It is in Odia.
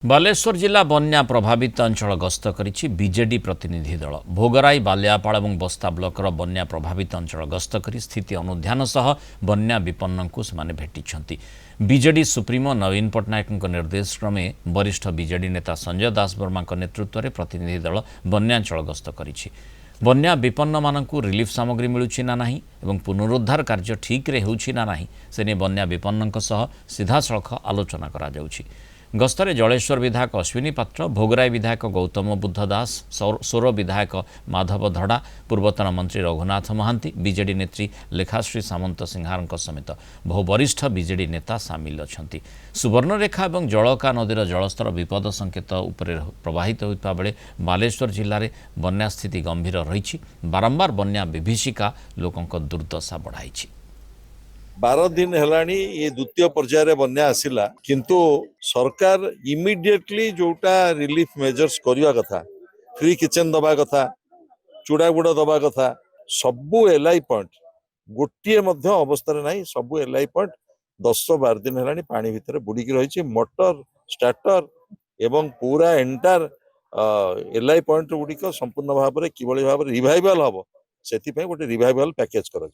ବାଲେଶ୍ୱର ଜିଲ୍ଲା ବନ୍ୟା ପ୍ରଭାବିତ ଅଞ୍ଚଳ ଗସ୍ତ କରିଛି ବିଜେଡି ପ୍ରତିନିଧି ଦଳ। ଭୋଗରାଇ, ବାଲିଆପାଳ ଏବଂ ବସ୍ତା ବ୍ଲକର ବନ୍ୟା ପ୍ରଭାବିତ ଅଞ୍ଚଳ ଗସ୍ତ କରି ସ୍ଥିତି ଅନୁଧ୍ୟାନ ସହ ବନ୍ୟା ବିପନ୍ନଙ୍କୁ ସେମାନେ ଭେଟିଛନ୍ତି। ବିଜେଡି ସୁପ୍ରିମୋ ନବୀନ ପଟ୍ଟନାୟକଙ୍କ ନିର୍ଦ୍ଦେଶ କ୍ରମେ ବରିଷ୍ଠ ବିଜେଡି ନେତା ସଞ୍ଜୟ ଦାସବର୍ମାଙ୍କ ନେତୃତ୍ୱରେ ପ୍ରତିନିଧି ଦଳ ବନ୍ୟାଞ୍ଚଳ ଗସ୍ତ କରିଛି। ବନ୍ୟା ବିପନ୍ନମାନଙ୍କୁ ରିଲିଫ୍ ସାମଗ୍ରୀ ମିଳୁଛି ନା ନାହିଁ ଏବଂ ପୁନରୁଦ୍ଧାର କାର୍ଯ୍ୟ ଠିକ୍ରେ ହେଉଛି ନା ନାହିଁ ସେ ନେଇ ବନ୍ୟା ବିପନ୍ନଙ୍କ ସହ ସିଧାସଳଖ ଆଲୋଚନା କରାଯାଉଛି। ଗସ୍ତରେ ଜଳେଶ୍ୱର ବିଧାୟକ ଅଶ୍ୱିନୀ ପାତ୍ର, ଭୋଗରାଇ ବିଧାୟକ ଗୌତମ ବୁଦ୍ଧ ଦାସ, ସୋର ବିଧାୟକ ମାଧବ ଧଡ଼ା, ପୂର୍ବତନ ମନ୍ତ୍ରୀ ରଘୁନାଥ ମହାନ୍ତି, ବିଜେଡି ନେତ୍ରୀ ଲେଖାଶ୍ରୀ ସାମନ୍ତ ସିଂହାରଙ୍କ ସମେତ ବହୁ ବରିଷ୍ଠ ବିଜେଡି ନେତା ସାମିଲ ଅଛନ୍ତି। ସୁବର୍ଣ୍ଣରେଖା ଏବଂ ଜଳକା ନଦୀର ଜଳସ୍ତର ବିପଦ ସଂକେତ ଉପରେ ପ୍ରବାହିତ ହେଉଥିବା ବେଳେ ବାଲେଶ୍ୱର ଜିଲ୍ଲାରେ ବନ୍ୟା ସ୍ଥିତି ଗମ୍ଭୀର ରହିଛି। ବାରମ୍ବାର ବନ୍ୟା ବିଭୀଷିକା ଲୋକଙ୍କ ଦୁର୍ଦ୍ଦଶା ବଢ଼ାଇଛି। 12 दिन हेलानी ये द्वितीय पर्यायर बन्या आसिला किंतु सरकार इमिडिएटली जोटा रिलीफ मेजर्स करिया कथा, फ्री किचन दबा कथा, चूड़ा गुड़ दबा कथा, सबु एलआई पॉइंट गोटे मध्य अवस्था रे नहीं, सबु एलआई पॉइंट 10-12 दिन हेलानी पानी भितर बुड़ीकी रही। मोटर स्टार्टर एवं पूरा एंटायर एलआई पॉइंट गुड़िक संपूर्ण भाव में किभली भाव रिवाइवल हम से गोटे रिवाइवल पैकेज कर।